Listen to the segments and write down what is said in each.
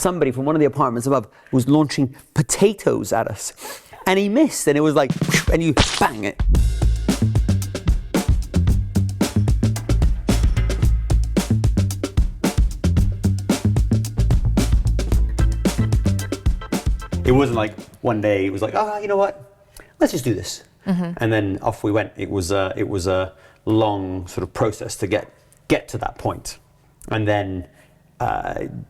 Somebody from one of the apartments above was launching potatoes at us, and he missed, and it was like, and you bang it. It wasn't like one day, it was like, you know what, let's just do this. And then off we went. It was a long sort of process to get to that point. And then,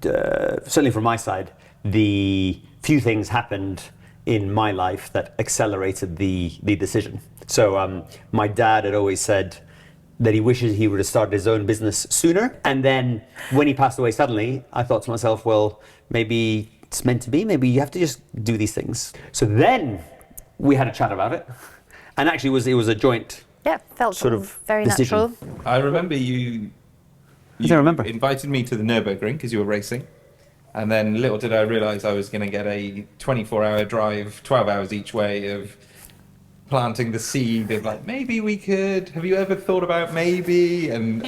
certainly from my side, the few things happened in my life that accelerated the decision. So my dad had always said that he wishes he would have started his own business sooner. And then when he passed away suddenly, I thought to myself, well, maybe it's meant to be. Maybe you have to just do these things. So then we had a chat about it. And actually it was a joint felt sort of very decision. natural. I remember you invited me to the Nürburgring because you were racing. And then little did I realise I was going to get a 24-hour drive, 12 hours each way of planting the seed of like, maybe we could, have you ever thought about maybe? And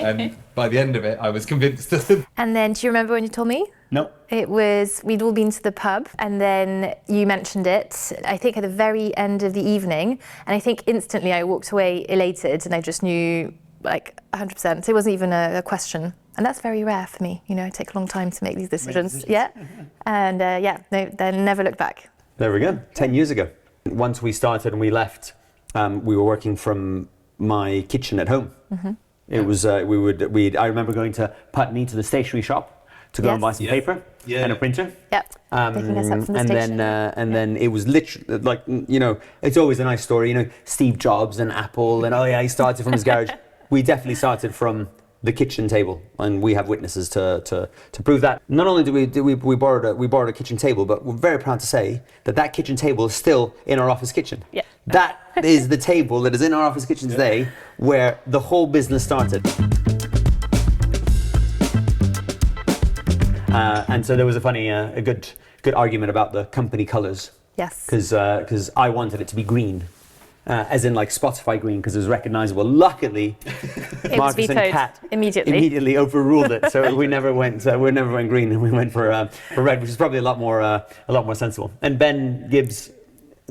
by the end of it, I was convinced. And then, do you remember when you told me? No. It was, we'd all been to the pub, and then you mentioned it, I think at the very end of the evening, and I think instantly I walked away elated, and I just knew, like, 100%. It wasn't even a question. And that's very rare for me, you know, it takes a long time to make these decisions. Yeah. And then never looked back. There we go, 10 years ago. Once we started and we left, we were working from my kitchen at home. It was, I remember going to Putney to the stationery shop to go and buy some paper and a printer. Yep. Picking us up from the station. Then it was literally like, you know, it's always a nice story, you know, Steve Jobs and Apple and he started from his garage. We definitely started from the kitchen table, and we have witnesses to prove that. Not only did we borrowed a kitchen table, but we're very proud to say that kitchen table is still in our office kitchen. Yeah. That is the table that is in our office kitchen today, where the whole business started. And so there was a good argument about the company colours. Yes. Because I wanted it to be green. As in like Spotify green, because it was recognisable. Luckily, Marcus and Kat immediately overruled it. So we never went green, and we went for red, which is probably a lot more sensible. And Ben Gibbs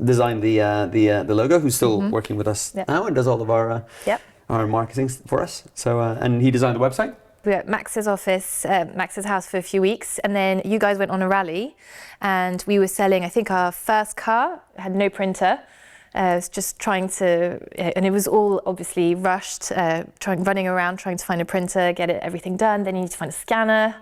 designed the logo, who's still working with us now and does all of our marketing for us. So and he designed the website. We were at Max's office, Max's house for a few weeks, and then you guys went on a rally, and we were selling, I think, our first car. It had no printer. I was just trying to, and it was all obviously rushed, running around trying to find a printer, get everything done. Then you need to find a scanner.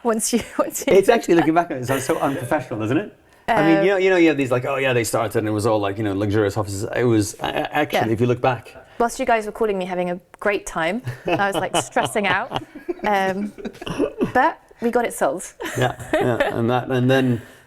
Once you. It's actually, looking back at it, it sounds so unprofessional, doesn't it? I mean, you know, you have these like, they started, and it was all like, you know, luxurious offices. It was actually, if you look back. Whilst you guys were calling me having a great time, I was like stressing out, but we got it sold.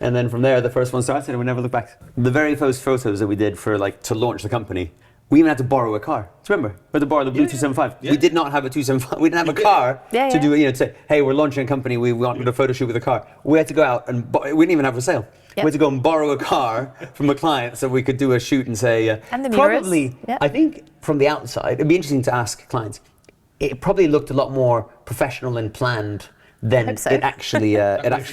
And then from there, the first one started, and we never looked back. The very first photos that we did to launch the company, we even had to borrow a car. Do you remember? We had to borrow the blue 275. Yeah. We did not have a 275. We didn't have a car to do it. You know, to say, hey, we're launching a company. We want a photo shoot with a car. We had to go out and we didn't even have a sale. Yep. We had to go and borrow a car from a client so we could do a shoot and say. And the mirrors. Probably, I think from the outside, it'd be interesting to ask clients. It probably looked a lot more professional and planned than it actually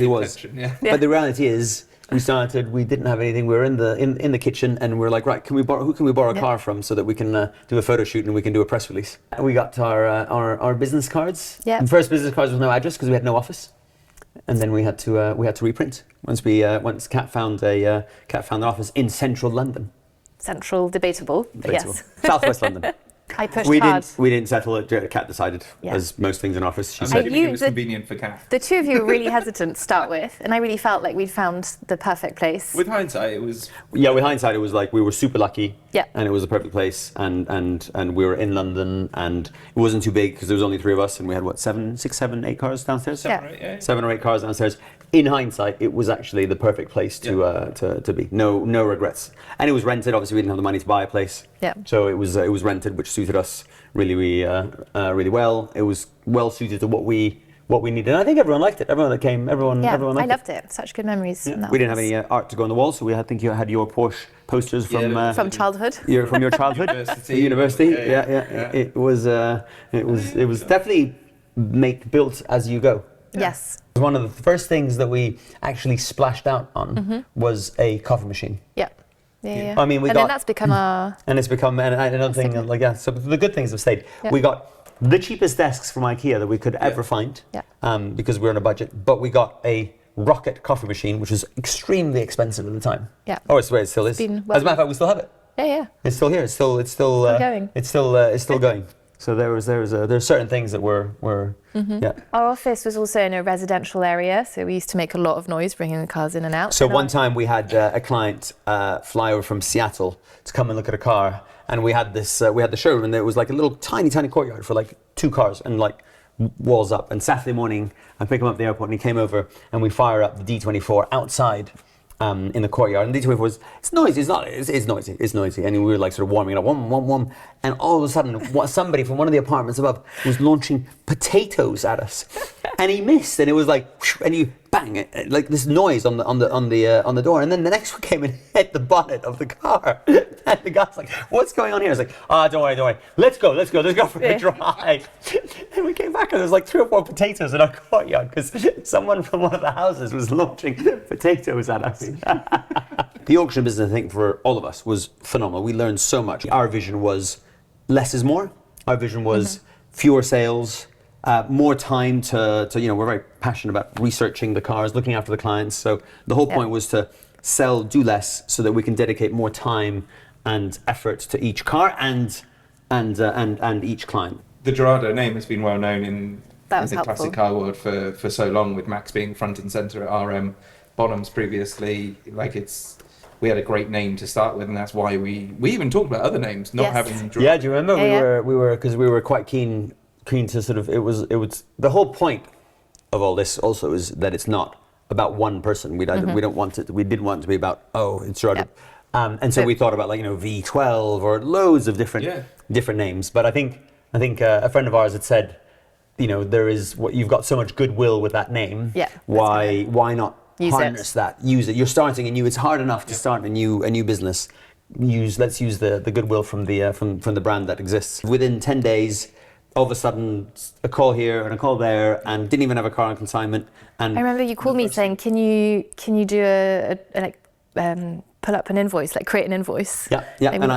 was. But the reality is, we didn't have anything. We were in the kitchen, and we're like, right, who can we borrow a car from so that we can do a photo shoot and we can do a press release? We got our business cards. Yeah. The first business cards with no address because we had no office, and then we had to reprint once Kat found an office in central London. Central, debatable. Yes. Southwest London. I pushed hard. We didn't settle it. Kat decided, as most things in office. She said it was convenient for Kat. The two of you were really hesitant to start with, and I really felt like we'd found the perfect place. With hindsight, it was. Yeah, with hindsight, it was like we were super lucky. Yeah. And it was a perfect place, and we were in London, and it wasn't too big because there was only three of us, and we had 8 cars downstairs. 7 or 8 cars downstairs. In hindsight, it was actually the perfect place to be. No regrets. And it was rented. Obviously, we didn't have the money to buy a place. Yeah. So it was rented, which suited us really well. It was well suited to what we needed. And I think everyone liked it. Everyone that came, everyone liked it. I loved it. Such good memories. Yeah. We didn't have any art to go on the wall, so I think you had your Porsche posters from childhood. From your childhood. University. Yeah. It was definitely built as you go. Yes. One of the first things that we actually splashed out on was a coffee machine. Yeah. Yeah. I mean, then that's become and it's become another thing. Like, yeah. So the good things have stayed. Yeah. We got the cheapest desks from IKEA that we could ever find. Yeah. Because we were on a budget. But we got a rocket coffee machine, which was extremely expensive at the time. Yeah. Oh, it's the way it still is. As a matter of fact, we still have it. Yeah. It's still here. It's still going. It's still going. So there's certain things that were yeah. Our office was also in a residential area, so we used to make a lot of noise bringing the cars in and out. So one time we had a client fly over from Seattle to come and look at a car, and we had the showroom, and there was like a little tiny courtyard for like 2 cars and like walls up. And Saturday morning I pick him up at the airport, and he came over, and we fire up the D24 outside. In the courtyard, and D24 was, it's noisy, it's noisy, and we were like sort of warming it up, and all of a sudden, somebody from one of the apartments above was launching potatoes at us, and he missed, and it was like, and you bang, like this noise on the door, and then the next one came and hit the bonnet of the car, and the guy's like, what's going on here? I was like, don't worry, let's go for a drive. And we came back, and there was like 3 or 4 potatoes in our courtyard because someone from one of the houses was launching potatoes at us. The auction business, I think, for all of us was phenomenal. We learned so much. Our vision was less is more. Our vision was fewer sales, more time to we're very passionate about researching the cars, looking after the clients. So the whole point was to do less so that we can dedicate more time and effort to each car and each client. The Girardo name has been well known in the classic car world for so long, with Max being front and centre at RM. Bonhams previously, we had a great name to start with, and that's why we even talked about other names, not having Girardo. Yeah, do you remember we were because we were quite keen to sort of it was the whole point of all this also is that it's not about one person. We don't want it. We didn't want it to be about it's Girardo. Yep. And so we thought about V12 or loads of different names. But I think a friend of ours had said, there is you've got so much goodwill with that name. Yeah. Why not harness that? Use it. You're starting a new. It's hard enough to start a new business. Let's use the goodwill from the brand that exists. Within 10 days, all of a sudden, a call here and a call there, and didn't even have a car on consignment. And I remember you called me saying, "Can you do pull up an invoice, create an invoice?" Yeah. And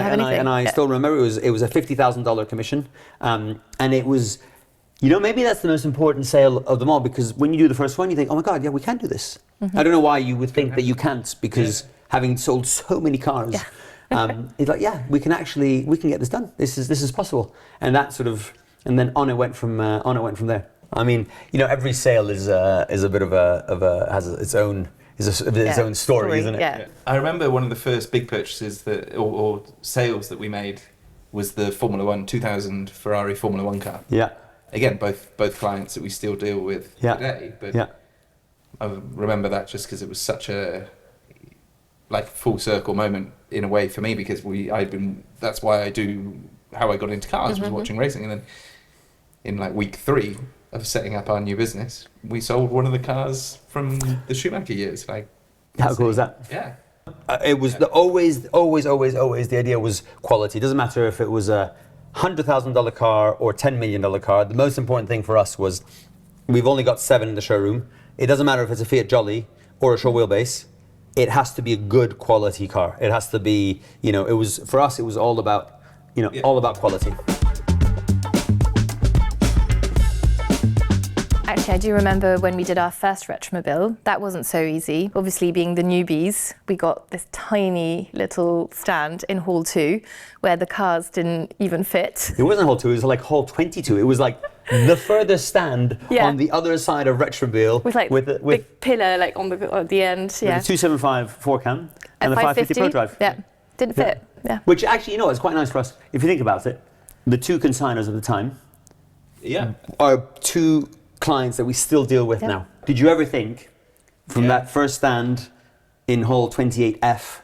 I still remember it was a $50,000 commission, and it was. Maybe that's the most important sale of them all, because when you do the first one, you think, oh my God, yeah, we can do this. I don't know why you would think that you can't, because having sold so many cars, it's like, yeah, we can get this done. This is possible. And that sort of, and then on it went from there. I mean, every sale is a bit of a has its own story, isn't it? Yeah. I remember one of the first big purchases or sales that we made was the Formula 1 2000 Ferrari Formula 1 car. Yeah. Again, both clients that we still deal with today, but I remember that just because it was such a full circle moment in a way for me, because that's why I do how I got into cars was watching racing, and then in week 3 of setting up our new business, we sold one of the cars from the Schumacher years. How cool was that? Yeah. It was always the idea was quality. It doesn't matter if it was a $100,000 car or $10 million car. The most important thing for us was we've only got 7 in the showroom. It doesn't matter if it's a Fiat Jolly or a short wheelbase. It has to be a good quality car. It has to be, it was for us. It was all about, all about quality. Actually, I do remember when we did our first Retromobile, that wasn't so easy. Obviously, being the newbies, we got this tiny little stand in Hall 2 where the cars didn't even fit. It wasn't Hall 2, it was Hall 22. It was the furthest stand on the other side of Retromobile. With big pillar on the end. With a 275 4CAM and the 550 Pro Drive. Yeah, didn't fit. Yeah. Which actually, it's quite nice for us. If you think about it, the 2 consigners at the time are 2 clients that we still deal with now. Did you ever think from that first stand in Hall 28F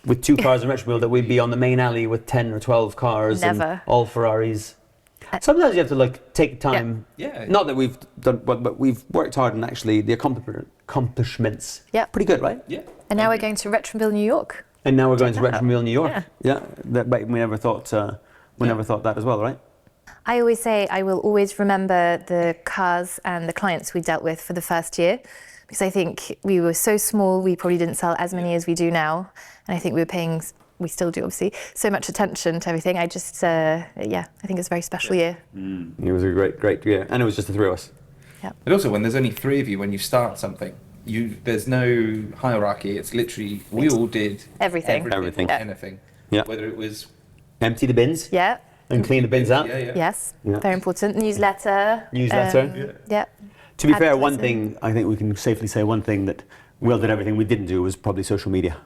with 2 cars in Retromobile that we'd be on the main alley with 10 or 12 cars and all Ferraris? Sometimes you have to take time. Yeah. Not that we've done, but we've worked hard, and actually the accomplishments. Yeah. Pretty good, right? Yeah. And now we're going to Retromobile New York. And now we're going to Retromobile New York. Yeah. But we never thought. Never thought that as well, right? I always say I will always remember the cars and the clients we dealt with for the first year, because I think we were so small, we probably didn't sell as many as we do now. And I think we were paying, we still do obviously, so much attention to everything. I just, I think it's a very special year. It was a great year. And it was just the three of us. Yeah. But also when there's only three of you when you start something, there's no hierarchy. It's literally, we all did everything. Anything. Yeah. Whether it was empty the bins. Yeah. And clean the bins out. Yes. Yeah. Very important. Newsletter. Yeah. To be fair, one thing, I think we can safely say one thing that Will did everything we didn't do was probably social media.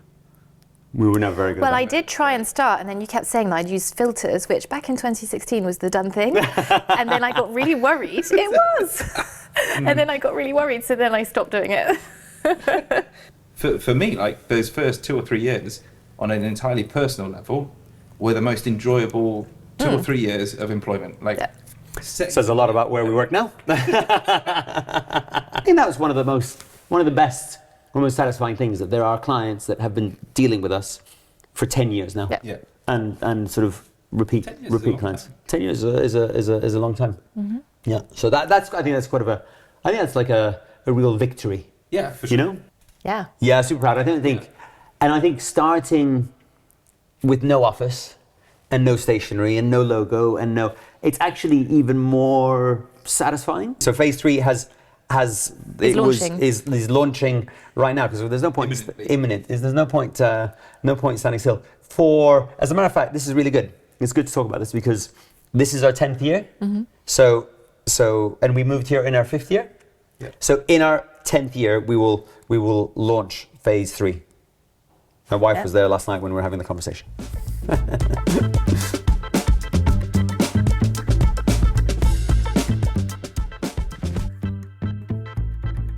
We were never very good at that. Well, I did try and start, and then you kept saying that I'd used filters, which back in 2016 was the done thing. And then I got really worried. It was. And then I got really worried, so then I stopped doing it. For me, like those first 2 or 3 years, on an entirely personal level, were the most enjoyable 2 or 3 years of employment. Like, says a lot about where we work now. I think that was one of the best, most satisfying things, that there are clients that have been dealing with us for 10 years now. Yeah. And sort of repeat clients. Time. 10 years is a long time. Mm-hmm. Yeah. So that's I think that's like a real victory. Yeah, for sure. You know? Yeah. Yeah, super proud. I think starting with no office and no stationery and no logo and it's actually even more satisfying. So phase 3 is launching right now, because there's no point imminent. There's no point standing still. As a matter of fact, this is really good. It's good to talk about this because this is our 10th year. Mm-hmm. So and we moved here in our 5th year. Yeah. So in our 10th year, we will launch phase 3. My wife was there last night when we were having the conversation.